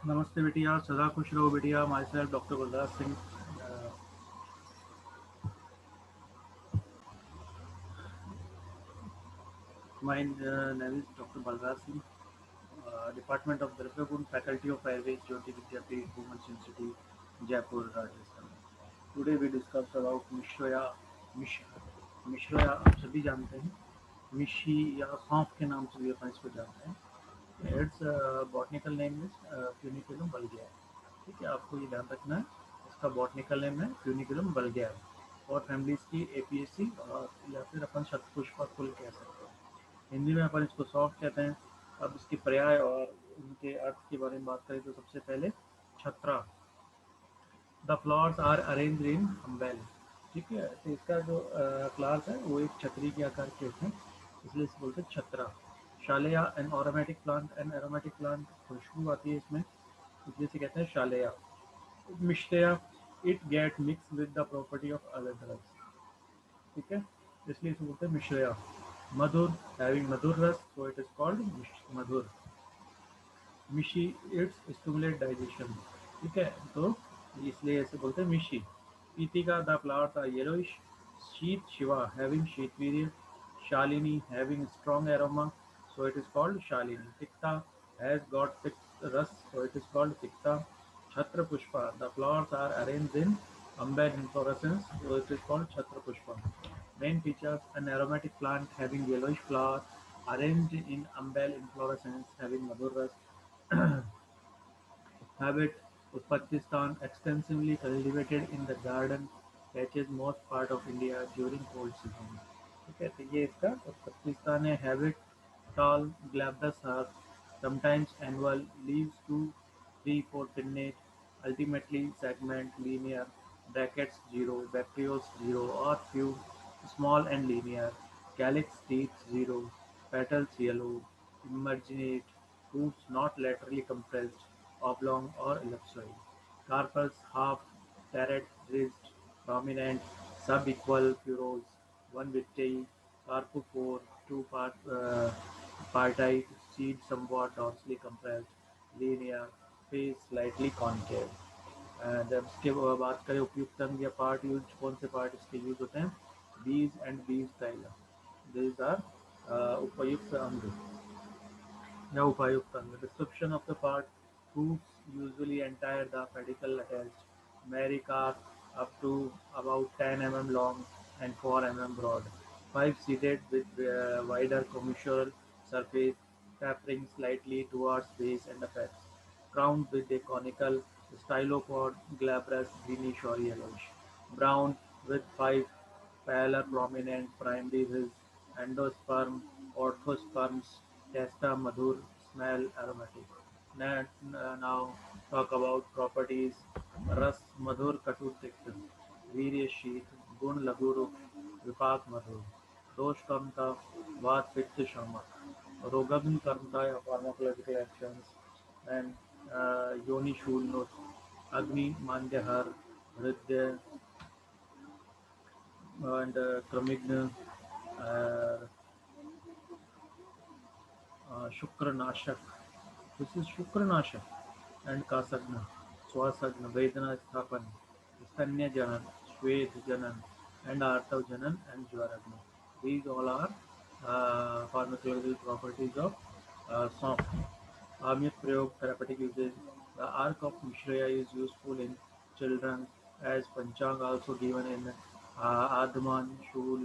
नमस्ते बिटिया, सदा खुश रहो बिटिया। Myself doctor Balraj Singh. My name is doctor Balraj Singh, department of Dravyaguna, faculty of Ayurveda, Jyoti Vidyapeeth, women's institute, Jaipur, Rajasthan. Today we discuss about Mishreya. मिश्रया आप सभी जानते हैं। मिशी या सौंफ के नाम से भी अपन इसको जानते हैं। It's botanical name is Foeniculum vulgare. ठीक है, आपको ये ध्यान रखना है। इसका बॉटनिकल नेम है फ्यूनिकुलम वल्गैर। और फैमिलीज की एपीएसी और या फिर अपन शतपुष्पा फुल कह सकते हैं। हिंदी में अपन इसको सौंफ कहते हैं। अब इसके पर्याय और उनके अर्थ के बारे में बात करें तो सबसे पहले छत्रा। The flowers are arrange in umbel. ठीक है, तो इसका जो फ्लावर्स है वो एक छतरी के आकार के होते हैं, इसलिए इसे बोलते हैं छत्रा। Shaleya an aromatic plant. An aromatic plant, खुशबू आती है इसमें, इसलिए इसे कहते हैं शालेया। Mishreya, it get mix with the property of other drugs. ठीक है, इसलिए इसे बोलते हैं मिश्रया। मधुर, हैविंग मधुर रस, सो इट इज कॉल्ड मधुर। मिशी, इट्स स्टिमुलेट डाइजेशन। ठीक है, तो इसलिए इसे बोलते हैं मिशी। Peetika, the flowers are yellowish. Sheeta, shiva, having sheetaveerya. Shalini, having strong aroma, so it is called Shalini. Tikta, has got thick ras, so it is called tikta. Chhatra pushpa, the flowers are arranged in umbel inflorescence, so it is called chhatra pushpa. Main features: an aromatic plant having yellowish flower, arranged in umbel inflorescence, having madhur ras. Habit: Utpatti stan, extensively cultivated in the garden patches most part of India during cold season. ठीक है, तो ये इसका उत्पत्ति स्थान है। Habit: tall, glabrous herb, sometimes annual, leaves 2, 3, 4 pinnate, ultimately segment, linear, brackets 0, bracteoles 0 or few, small and linear, calyx teeth 0, petals yellow, emarginate, roots not laterally compressed, oblong or ellipsoid. Carpels half, terete ridged, prominent, subequal furrows, one vittae, carpophore, partite, seed somewhat dorsally compressed, linear, face slightly concave. जब इसके बात करें उपयुक्त अंग या part use, कौन से part इसके यूज होते हैं? बीज एंड बीज स्टाइला, these are उपयुक्त अंग या उपायुक्त अंग. Description of the part: fruits usually entire the pedicle attached, mericarp up to about 10 mm long and 4 mm broad, 5 seeded with wider commissural surface, tapering slightly towards base and apex, crowned with a conical stylopod, glabrous, greenish or yellowish, brown with 5 paler prominent primary ribs, endosperm, orthosperms, testa madhur, smell aromatic. Now talk about properties. रस मधुर कटु तिक्त, वीर्य शीत, गुण लघु रुक्ष, विपाक मधुर, दोष कर्मता, वात पित्त शामक, रोगग्न कर्मता या फार्माकोलॉजिकल एक्शंस, एंड योनि शूलनुत, अग्नि मांद्यहर, हृदय एंड क्रमिग्न, uh, शुक्रनाशक, दिस इज शुक्रनाशक, एंड कासग्न, श्वासग्न, वेदना स्थापन, स्तन्य जनन, श्वेत जनन, एंड आर्तव जनन एंड ज्वरग्न. These all are pharmacological properties of soph. Amyut Prayog, therapeutic uses. The arc of Mishraya is useful in children as Panchang, also given in Adman Shul.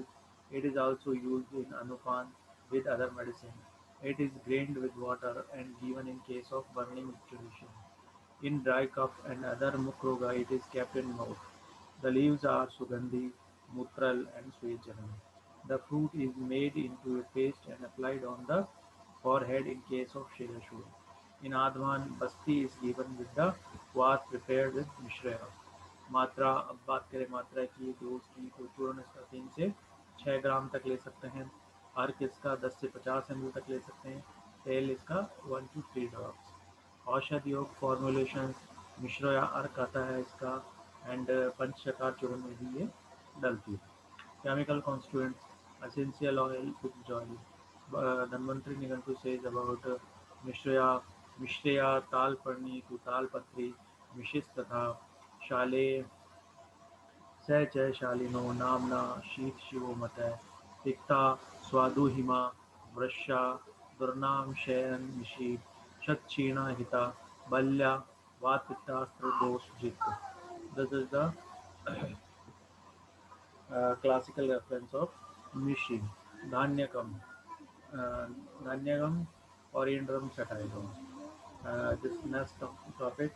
It is also used in Anupan with other medicine. It is grained with water and given in case of burning situation. In dry cough and other mukroga, it is kept in mouth. The leaves are sugandhi, mutral, and sweetjanam. The fruit is made into a paste and applied on the forehead in case of shirashur. In Advan, basti is given with the kvath prepared with mishraya. मात्रा, अब बात करें मात्रा की dose की, तो चूर्ण इसका 3 से 6 ग्राम तक ले सकते हैं। अर्क इसका 10 से 50 ml तक ले सकते हैं। तेल इसका 1 to 3 ड्रॉप्स। औषध योग फॉर्मुलेशन: मिश्र या अर्क आता है इसका, एंड पंचशकार चूर्ण में भी ये डलती है। Chemical constituents: essential oil, cooked oil. Dhanvantri Nigantu says about Mishra: मिश्रया तालपर्णी तु तालपत्री मिशिस्तथा शाले स च शालिनो नाम्ना शीतशिवो मतः तिक्ता स्वादुहिमा वृष्या दुर्नाम शयनमिषि शतक्षीणा हिता बल्या वातपित्तास्त्रदोषजित्. This is the classical reference of Mishi. Dhanyakam. Uh, Dhanyakam Oriendrum Satiricum. This next topic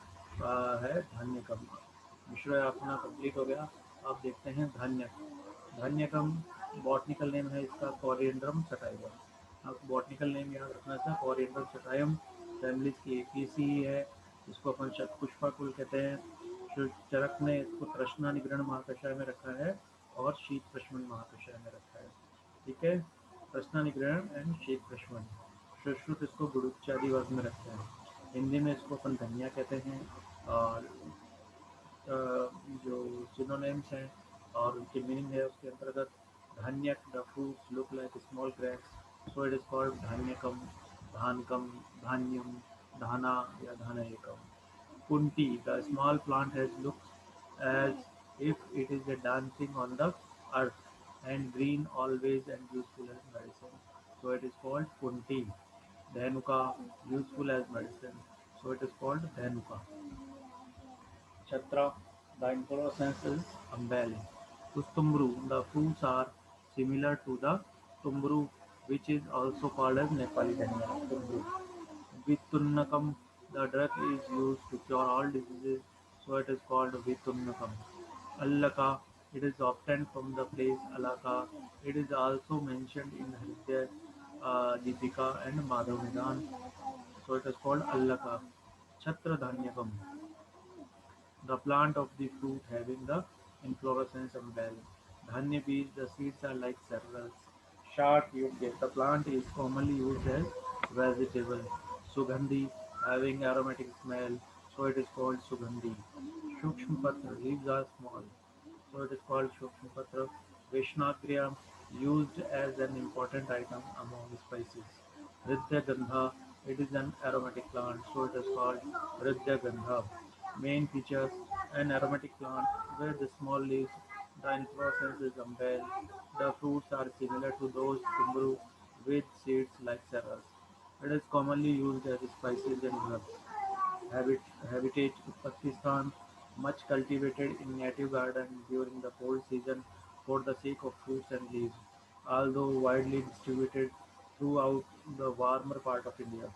है धान्यकम. मिश्र अपना कंप्लीट हो गया. आप देखते हैं धान्यक. धान्यकम बॉटनिकल नेम है इसका कोरिएंड्रम सटाइवम. आपको बॉटनिकल नेम याद रखना था. कोरिएंड्रम सटाइवम फैमिलीज की एक ही सी है. इसको अपन शतपुष्पाकुल कहते हैं. चरक ने इसको तृष्णा निग्रहण महाकषाय में रखा है और शीत प्रशमन महाकषाय में रखा है. ठीक है. तृष्णा निग्रहण एंड शीत प्रशमन. सुश्रुत इसको गुरुचादी वर्ग में रखते हैं. हिंदी में इसको अपन धनिया कहते हैं. और जो सिनोनिम्स हैं और उनकी मीनिंग है उसके अंतर्गत धान्यक the fruits look like small cracks so it is called धान्यकम, धानकम, धान्यम, धाना या धानयकम. Kunti, the small plant has looks as if it is a dancing on the earth and green always and useful as medicine. So it is called Kunti. Dhanuka, useful as medicine. So it is called Dhanuka. Chatra, the inflorescence is umbellic. Ustumbru, the fruits are similar to the tumbru, which is also called as Nepali dhania. Tumbru. Vitunnakam, the drug is used to cure all diseases, so it is called Vitunnakam. Allaka, it is obtained from the place Alaka. It is also mentioned in Hridaya, Deepika and Madhav, so it is called Allaka. Chhatra Dhanyakam, the plant of the fruit having the inflorescence umbel. Dhanya beans, the seeds are like cereals. Shark Yogya, the plant is commonly used as vegetable. Sugandhi, having aromatic smell, so it is called Sugandhi. Shukshmapatra, leaves are small, so it is called Shukshmapatra. Vishnagriya, used as an important item among spices. Hridya Gandha, it is an aromatic plant, so it is called Hridya Gandha. Main features: an aromatic plant with small leaves, the inflorescence is umbel, the fruits are similar to those tumbru with seeds like cereals. It is commonly used as spices and herbs. Habitat: Pakistan, much cultivated in native garden during the cold season for the sake of fruits and leaves, although widely distributed throughout the warmer part of India.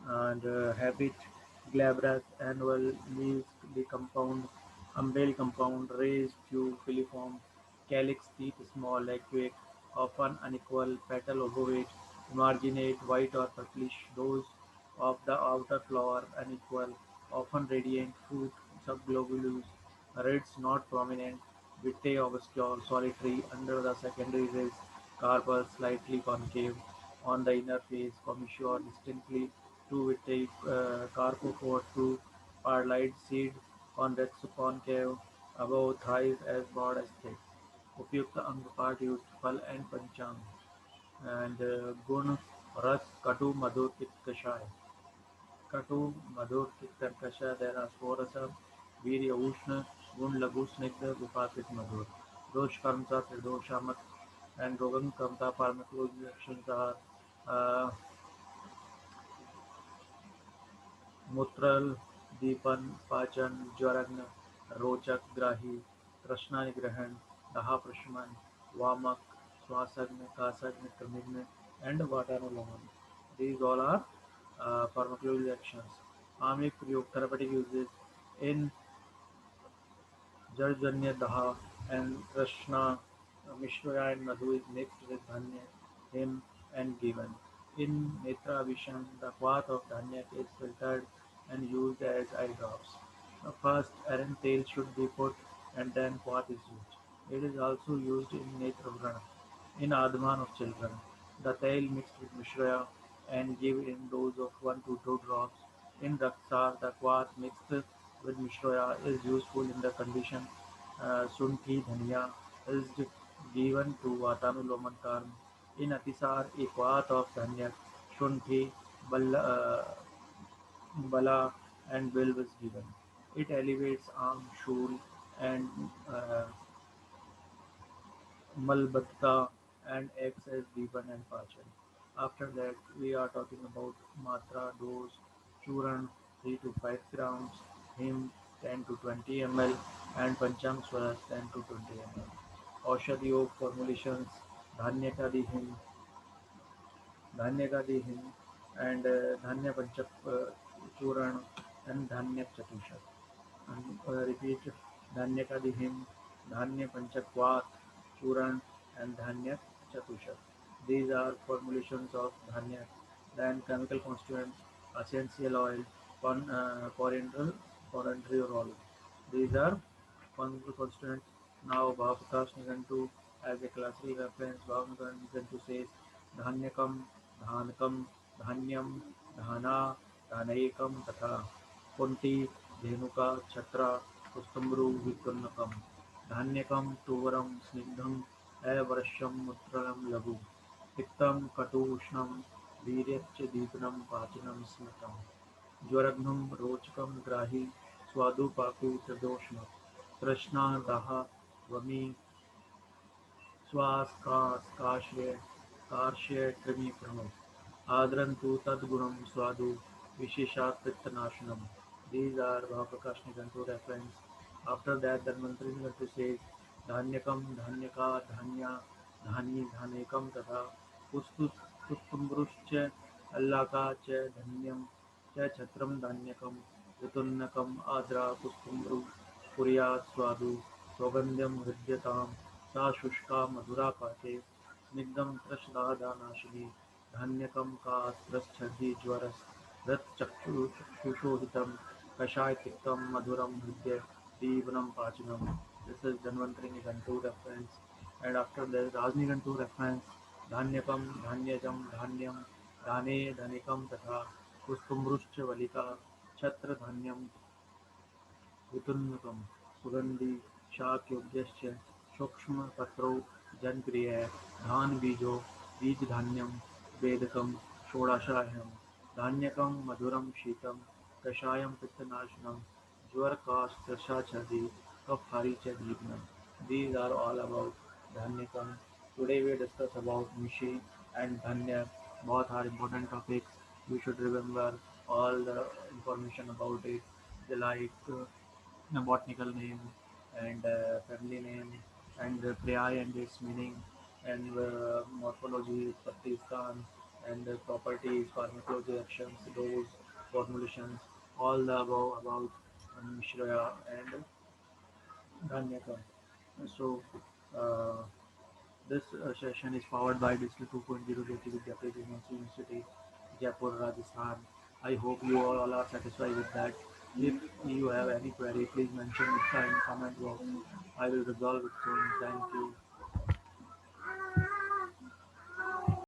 And habit: glabrous, annual, leaves the compound, umbel compound, raised, few, filiform, calyx teeth small, equivocal, often unequal, petal ovate, marginate, white or purplish, those of the outer flower unequal, often radiant, fruit subglobulous, reds not prominent, vitae obscure, solitary, under the secondary rays, carpus slightly concave, on the inner face, commissure distinctly two vitae, carpophore two, parlite seed, convex concave, above thighs as broad as thick. उपयुक्त अंग पाठ युक्त फल and पंचांग. And गुण रस कटु मधुर पित्त कषाय. कटु मधुर पित्त कषाय, there are four rasa: वीर्य उष्ण, गुण लघु स्निग्ध, विपाकित मधुर. दोष कर्मता त्रिदोषामत. And रोगन कर्मता pharmacology uh, मूत्रल, दीपन, पाचन, ज्वरग्न, रोचक, ग्राही, तृष्णा निग्रहण, दाहप्रशमन, वामक, श्वासग्न, कासग्न, कृमिग्न, and वातानुलोमन. These all are pharmacological actions. आम्लिक प्रयोग, therapeutic uses in जलजन्य दाह and trishna. Mishra and madhu is mixed with dhanya, him, and given. In Netrabhishan, the quat of dhanya is filtered and used as eye drops. First, errant tail should be put and then quat is used. It is also used in Netravrana, in Adman of children. The tail mixed with Mishra and give in dose of 1 to 2 drops. In Raksar, the quat mixed with Mishra is useful in the condition. Sunthi Dhania is given to Vatanuloman Karm. In Atisar, a quart of Dhanya, Shunthi, Bala, Bala and Bill was given. It elevates arm, shul, and Malbatta and acts as Divan and Pachan. After that, we are talking about Matra dose, Churan 3 to 5 grams, Him 10 to 20 ml, and Pancham Swaras 10 to 20 ml. Aushadhi Yog formulations, Dhanya ka di Him, Dhanya ka di Him, and Dhanya Panchak Churan and Dhanya Chatushat. And repeat Dhanya ka di Him, Dhanya Panchakvat Churan and Dhanya Chatushat. These are formulations of Dhanya. Then chemical constituents, essential oil, coriander, oil. These are chemical constituents. Now Bhavaprakash Nigantu as a classical reference, Bhavaprakash Nigantu says Dhanyakam, Dhanakam, Dhanyam, Dhana, Dhanayakam तथा कुंती धेनुका छत्रा कुस्तुम्रू विकुन्नकम धान्यकम तुवरम स्निग्धम अवर्ष्यम मुत्रलम लघु पित्तम कटु उष्णम वीर्यच्च दीपनम पाचनम स्मृतम ज्वरघ्नं रोचकं ग्राहि स्वादुपाकु त्रिदोष्म तृष्णा दाह वमी स्वास्काश्रय कार्श्य कृमिप्रभो आदरन्तु तद्गुणं स्वादु विशेषात् पित्तनाशनम्. These are Bhavaprakash Nigantu reference. After that, Dhanvantari Nigantu says Dhanyakam, Dhanyaka, Dhanya, Dhani, Dhanekam तथा पुस्तुम्रुश्च अल्लाका च धन्यम च छत्रम धान्यकम ऋतुन्नकम आद्रा पुस्तुम्रु कुर्यात् स्वादु सौगन्ध्यम हृद्यताम् सा शुष्का मधुरा पाके स्निग्धं त्रषदानाशिनी धान्यकं का त्रश्छर्दी ज्वरस् रक्तचक्षुषोहितं कषायतिक्तं मधुरं हृदय दीवनं पाचनम्. This is Dhanvantari Nigantu reference. And after that, Rajnigantu reference धान्यकं धान्यजं धान्यं धाने धनिकं तथा पुष्पमृश्च वलिका छत्र धान्यं वितुन्नकं सुगन्धि शाकयोग्यश्च सूक्ष्मपत्रौ जनप्रियः धानबीजो बीजधान्यं वेदकं षोडशाह्यं धान्यकं मधुरं शीतं कषायं पित्तनाशनं ज्वरकाशतृषाच्छर्दी कफहारी च दीपनम. These are all about Dhanyakam. Today we discuss about Mishi and Dhanya. Both are important topics. You should remember all the information about it, the like botanical name and family name and prai and its meaning and morphology, Pakistan and properties, pharmacology actions, dose, formulations, all the above about Mishra and Dhanyaka. So, uh, this session is powered by District 2.0 Jyoti Vidyapit University, Jaipur, Rajasthan. I hope you all are satisfied with that. If you have any query, please mention it in comment box. I will resolve it soon. Thank you.